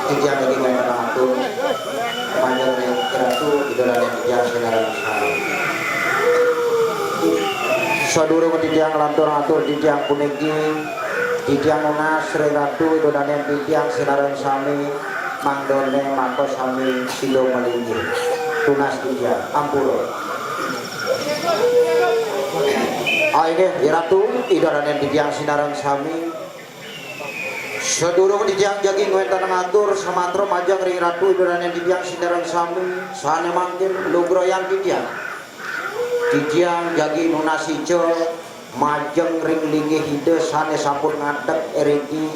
titiang lagi main ratu panjang yang ratu idolanya titiang senaran sami sadurung titiang lantur atur titiang puniki titiang nunas Sri Ratu idolanya titiang senaran sami mangdone mako sami silo melinggi tunas titiang ampuro aine Ratu idolanya titiang senaran sami sedurung dijang jaging wetan ngatur samantro majang ring Ratu idolanya dijang sindaran sami sane mangkin lugroyang dijang jagi nunasico majeng ring lingi hide sane sampun ngadeg eriki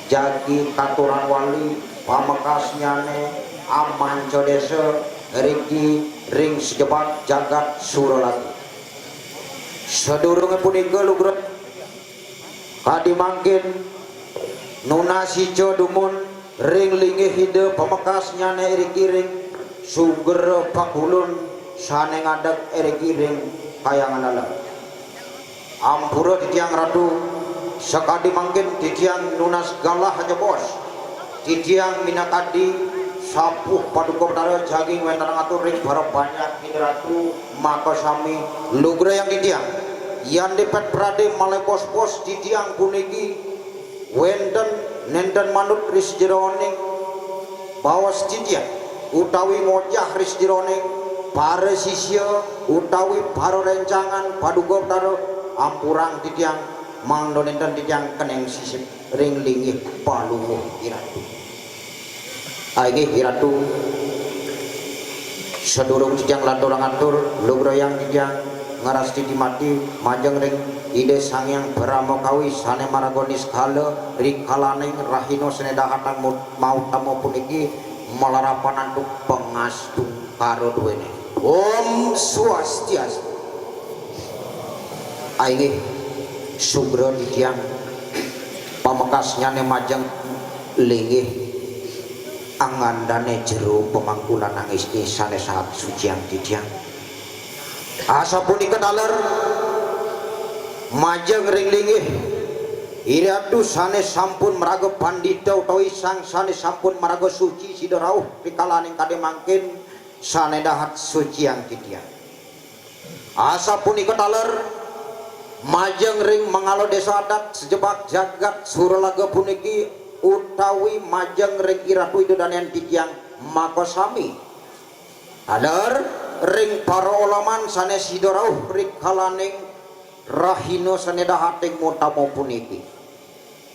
jagi katuran wali pamekas nyane aman codese eriki ring sejebat jagat suralati sedurunge punika lugro kadi mangkin nunasico dumun ring lingi hide pamekas nyane eriki ring suger pakulun sane ngadeg eriki ring kayangan alam ampura titiang Ratu sekadi mangkin titiang nunas galah aja bos titiang minakadi sapuh paduka betara jaging wentan ngatur ring barang banyak ini Ratu maka sami lugra yang titiang yang dipet berade malai pos-pos titiang puniki wenten nenten manut ris jeroning bawas titiang utawi ngocah ris jeroning para sisya utawi para rencangan paduka betara ampurang titiang mangdo nenten titiang keneng sisip ring linggih paluh Iratu aige Iratu sedurung titiang lanturang atur lugroyang titiang ngaras titi mati majeng ring ide sangyang baramokawi sane maragonis kala rikalaning rahino senedahatang mau tamu puniki malarapanan tu pengastu karo duwene Om Swastiastu aige sugro titiang pamekas nyane majeng linggih angandane jero pemangkulan nangis sane saat suciang titiang asa punika daler majeng ring linggih Iratu sane sampun maraga pandita utawi sang sane sampun maraga suci sida rawuh pikalaning kade mangkin sane dahat suciang titiang asa punika daler majeng ring mangalo desa adat sejebak jagat suralaga puniki utawi majeng ring Iratu idodanian titiang makosami adar ring para ulaman sane sida rawuh rikalaning rahino sane dahating mutamo puniki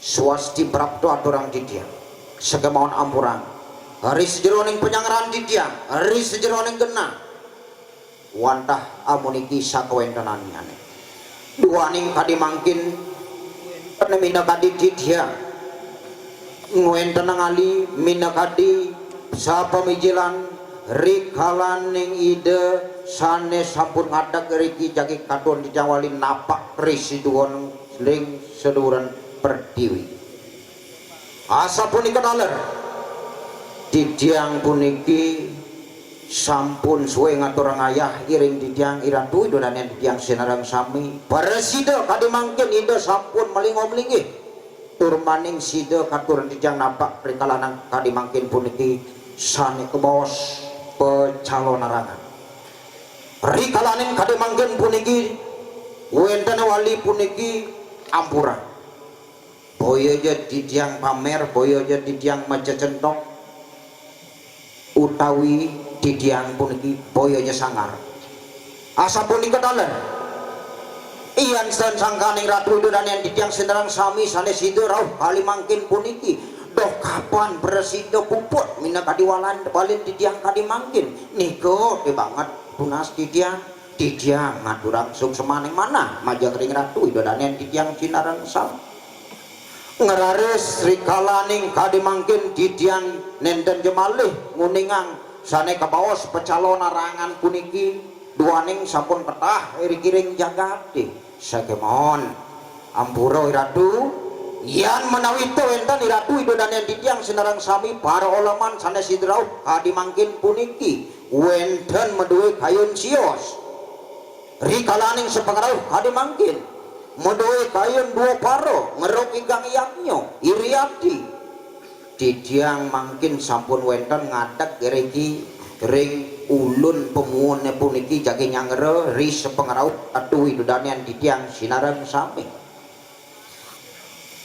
swasti prapto aturang titiang sekemauan ampurang haris jeroning penyangran titiang haris jeroning genah wantah amuniki sakawentenaniane duaning kadi mangkin mina kadi titiang ngwenten ngali mina kadi sapa mijilan rikalaning ide sane sampun ngadeg riki jagi kadon dijawali napak risiduon ling seduran perdiwi asa punika daler titiang puniki sampun suwe ngatur ngayah iring titiang Iratu idolanen titiang senarang sami paresida kadi mangkin ide sampun melingom-linggih turmaning sida katur titiang napak rikalanang kadi mangkin puniki sane kebos pecalonarangan rikalaning kade manggen puniki wenten wali puniki ampura boyo je titiang pamer boyo je titiang macecentok utawi titiang puniki boyo je sangar asa punika daler iyan sen sangkaning Ratu idodanian titiang senderang sami sane sida rawuh kali mangkin puniki doh kapan beresida puput mina kadiwalan balin titiang kadi mangkin niko de banget tunas titiang ngaturang sung semaning mana majang ring Ratu idodanian titiang sinarang sam ngerares rikalaning kadi mangkin titiang nenten jemalih nguningang sane kabaos pecalon arangan puniki duaning sampun petah irikiring jagate sakemon ampura Ratu yan menawi itu enten Ratu idodanian titiang sinarang sami para ulaman sane sidrau kadi mangkin puniki wenten meduwe kayun sios rikalaning sepengarau kadi mangkin meduwe kayun dua paro ngeruk igang iaknyo iriati Didiang mangkin sampun wonten ngadeg riki ring ulun pemuone puniki jage nyangre ri sepengraup atuh widudanian didiang sinareng sami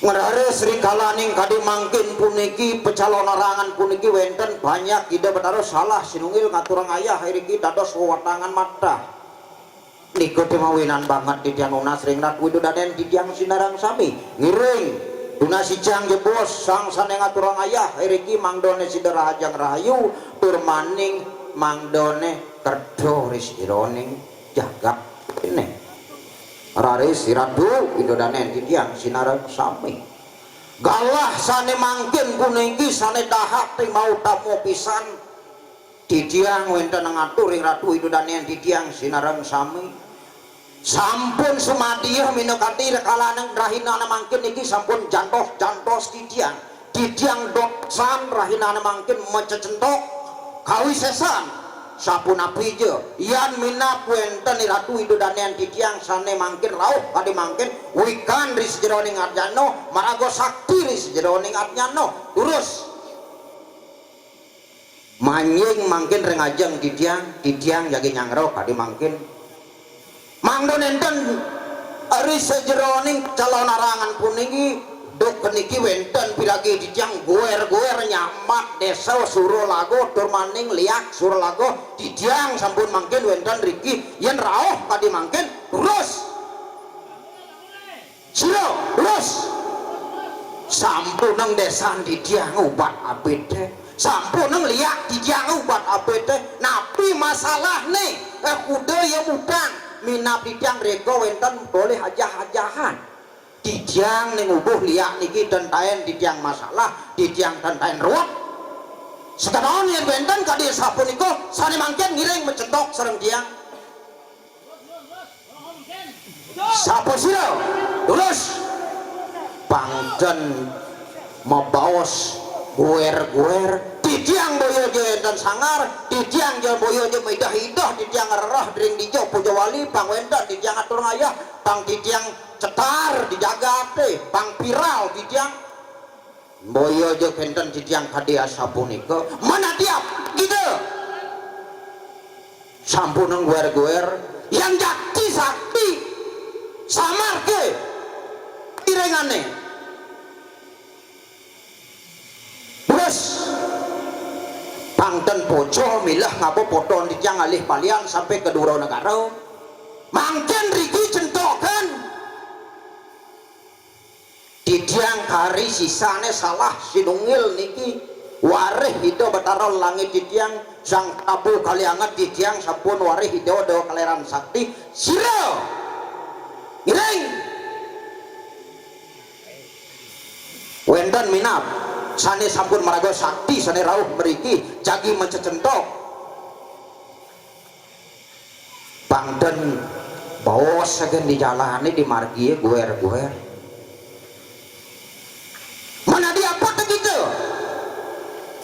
ngrare Sri Kalaning kadi mangkin puniki pecalon arangan puniki wonten banyak ide betaro salah sinungil ngaturang ayah riki dados wewatangan mata niku mawinan banget didiang unas ring rat widudanian didiang sinareng sami ngiring Duna sijang jebos sang sane ngaturang ayah riki mangdone sidera hajang rahayu tur maning mangdone kerdo risironing jagak ini rare siradu indodanen didiang sinareng sami galah sane mangkin puniki sane dahak mau tamu pisan didiang wonten ngatur ing ratu indodanen didiang sinareng sami sampun sumadiah minakati rekalaneng rahinana mangkin iki sampun jantos didiang doksan rahinana mangkin mececentok kawisesan sapunapi je yan minap wenten ratu idudanian didiang sane mangkin rauh kadi mangkin wikan ris jeroning arjano marago sakti ris jeroning arjano terus manying mangkin rengajeng didiang jagi nyangrau kadi mangkin mangdon enten ari sejeroning calon arangan puniki dok niki wenten piragi didiang goer-goer nyamak desa Suralago tur maning liak Suralago didiang sampun mangkin wenten riki yen rauh kadi mangkin terus siro terus sampun nang desa didiang ubat abete sampun nang liak didiang ubat abete napi masalah nih kuda ya mudang minap didiang rego wenten boleh hajah-hajahan didiang ning ubuh liak niki dentaen didiang masalah didiang dentaen ruwet sekarang yang wenten kadi sapunika sane mangken ngiring mencetok sareng diang sapa sira lulus pangden mabaos guer-guer didiang boyo je dan sangar didiang je boyo je maidah hidah didiang rerah dring dijo pujo wali bang wenda didiang atur ayah bang didiang cetar dijaga teh bang viral didiang boyo je kenten didiang kadia sapunika mana tiap gitu sampuneng guer-guer yang jakti sakti samar ke irengane terus pangten poco milah ngabo poton didiang alih palian sampai ke Duro Negara mangken riki centokan didiang kari sisane salah sinungil niki wareh hido betara langit didiang sang tabu kaliangat didiang sampun wareh hido do kaleran sakti siro ngiring wenden minap sane sampun marago sakti sane rauh meriki jagi mencecentok pangden bawas saken di jalane di margi guer-guer mana dia apa gitu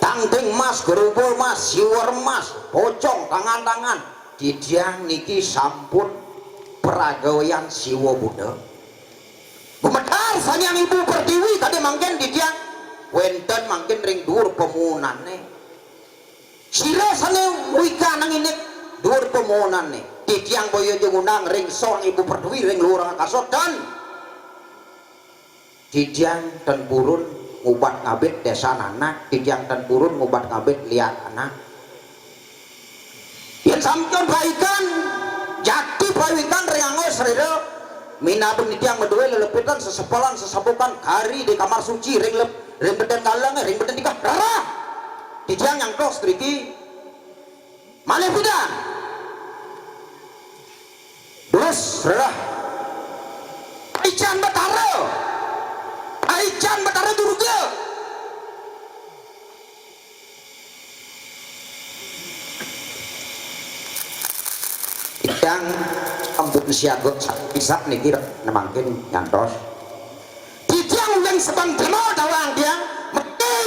tangting mas gerubul mas siwer mas pocong tangan-tangan didiang niki sampun peragawean siwa buddha gumedar sanyang ibu pertiwi tadi mangken didiang wenten mangkin ring dur pemunane sira sane wika nang ini dur pemunane didiang boyo jengundang ring sorang ibu pertiwi ring lurang kasot dan didiang dan burun ngubat ngabit desa anak didiang dan burun ngubat ngabit liat anak yang sampion baikan jati baikan ring angos rira minabun didiang medue lelepitan sesepalan sesabukan kari di kamar suci ring beden galang ring beden nikah rara didiang yang tos triki malih bidang terus rara aican betara durga didiang ampun siagot bisa niki nemangkin nyantos didiang yang sebang demo dawang diang mati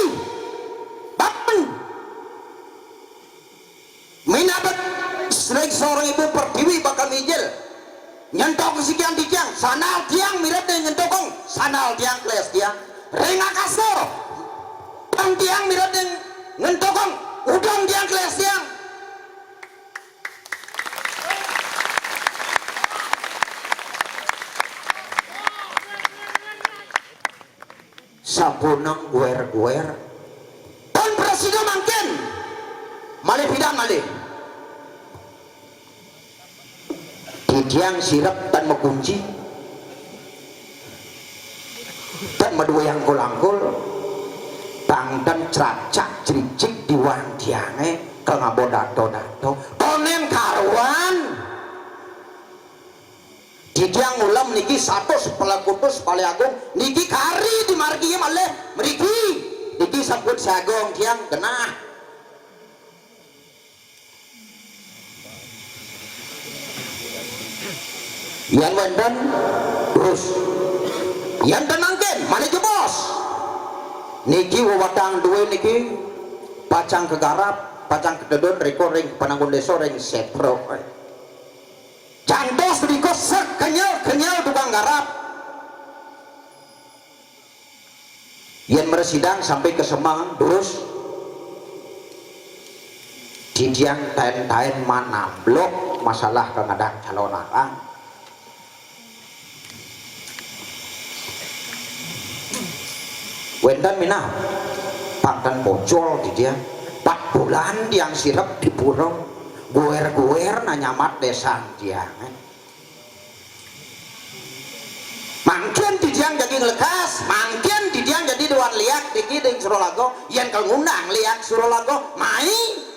bapen minabet sering seorang ibu pertiwi bakal mijil nyentok sekian didiang sanal diang mirip dengan nyentokong sanal diang kles diang ring akasor udang tiang mirot yang ngentokong udang tiang kelas tiang sapunang guer-guer dan presiden mangkin malih bidang malih didiang sirap dan mekunci dan medua yang kulangkul tang dan ceracak jericik diwang diange ke ngabodato-dato tonen karuan didiang ulam niki satu sepelakutus paling agung niki kari di margi malih meriki niki sabut sagong tiang genah yang wenden terus yang tenangkan mana ke bos niki wawatang dua niki pacang kegarap pacang kededon rekoring penanggung desa ring setro cantos berikut sek kenyal tukang garap yang meresidang sampai ke Semang terus didiang tain-tain mana blok masalah kengadak calon orang wendan minah pakdan bocol di dia 4 bulan diang sirap di burung guer-guer nanyamat desa dia mangkin didiang jadi ngelekas mangkin didiang jadi dewan liak diki ding surolago yang kalau ngundang liak surolago main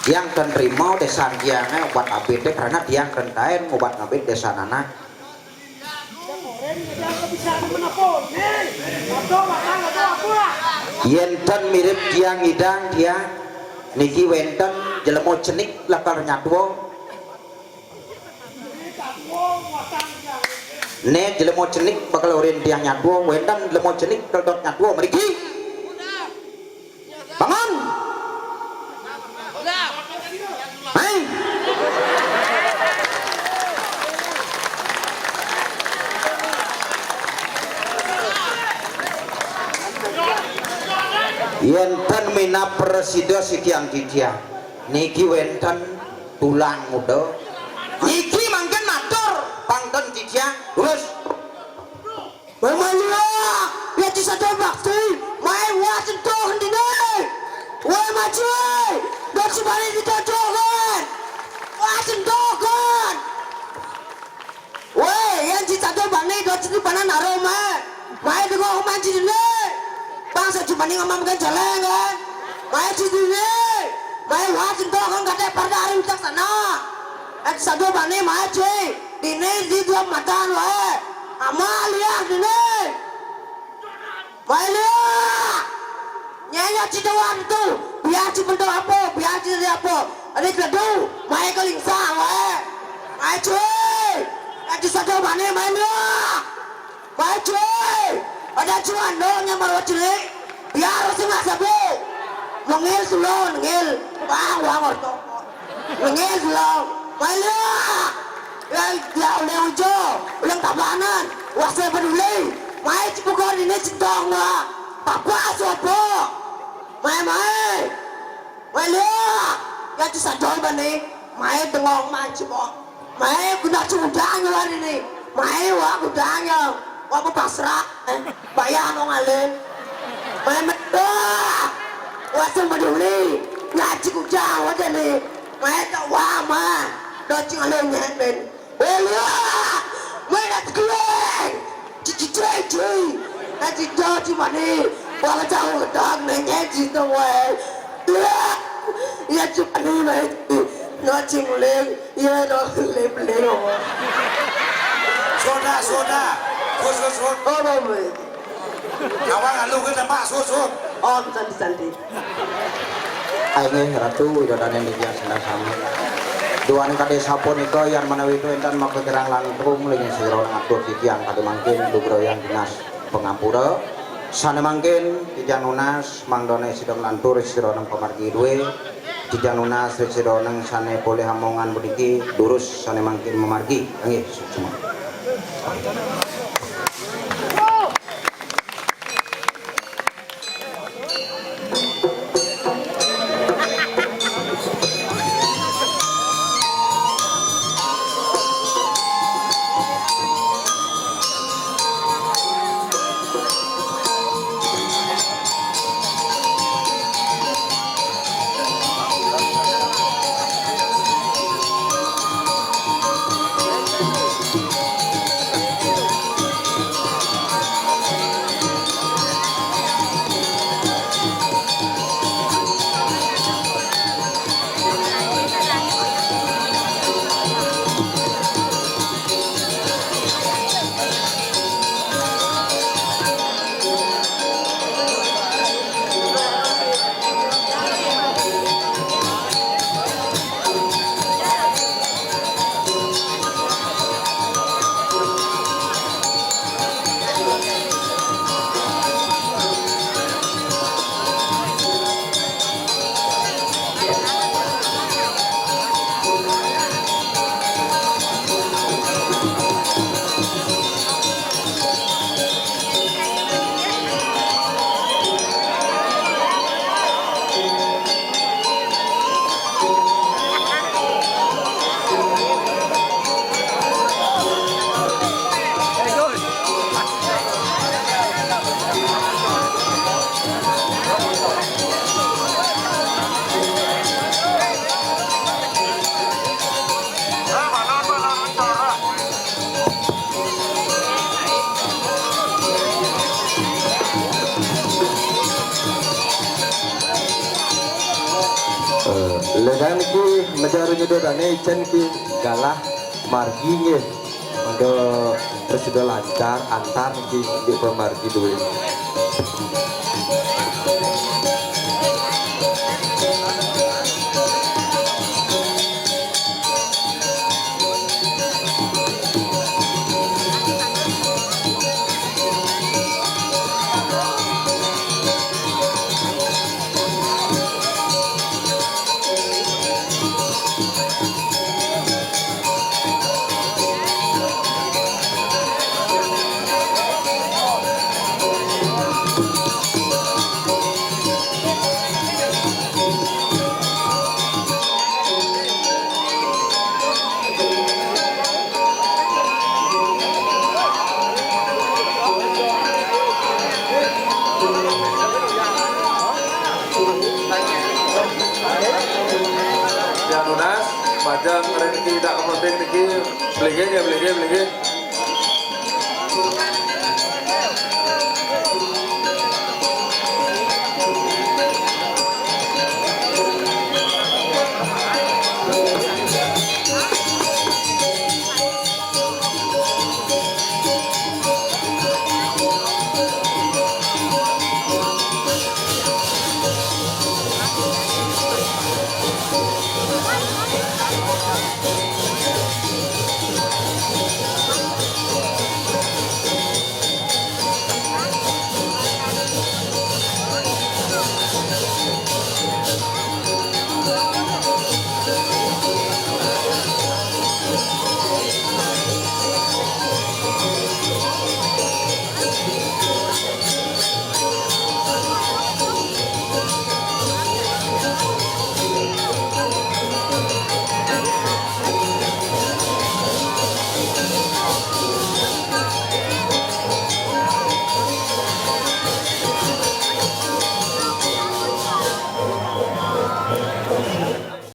yang terima desa diangnya obat ABD karena dia rentain obat ABD desa nana yenten mirip diang idang dia niki wenten jelemo cenik lakar nyadwo ne jelemo cenik bakal orin diang nyadwo wenten jelemo cenik keldot nyadwo meriki bangun hai yenten mina presiden sikiang didiang niki wenten tulang muda niki mangken matur pangten didiang terus Mamalia ya disada bakti mai wasen toh ndine woi macui dok sibali ditojogan wasen dogan woi yang disada bane dok sini bana naroma mai dengo manci dine bangsa cuma nih ngomong kan jalan kan mai cidine mai wasen dogan kate pada hari utak sana sado bane mai cuy dine di dua matan wae Amalia dine Malia nyanya cidawan tu biar cipento apa biar ciri apa ada kedu mai kelingsa wae mai cuy ada sado bane Malia mai cuy ada cuan dong yang baru cilik biar harus ngasabu mengil sulon ngil wang orto mengil sulon Malia ya udah ujo ulang tabanan wasai peduli mai cipukor ini cintong lah papa sopo mai lihat ya cisadol bani mai dengong mai cipok mai guna cudang luar ini mai wah gudangnya wah pasrah bayar mau ngalen mai medah wasai peduli ngaji gudang wadah nih mai tak wah mah doci ngalen nyenden Elia, mana terkeluar? Cici, nanti doci mana? Bawa jauh datang nengek citu wae. Ya cuma ni mai, doci mulai, ya doci mulai. Soda, sus. Oh boleh. Kawan lalu kita pak sus. Oh santi. Ayo ratu udah ada yang dia sama. Duan kade sapo nika yang menawi itu enten maka kerang langkung ling sira ngatur titiang kade mangkin dugroyan dinas pengampura sane mangkin titiang nunas mangdone sidang lantur sira nang pamargi duwe Tijanuna sesironang sane boleh hamongan bediki durus sane mangkin memargi nggih semua. Ledan ki mejaru nyedorane icen ki galah margi nggih. Mangga sudah lancar antar ki di pemargi dulu. Yang lunas, macam rezeki tak kepenting niki, beli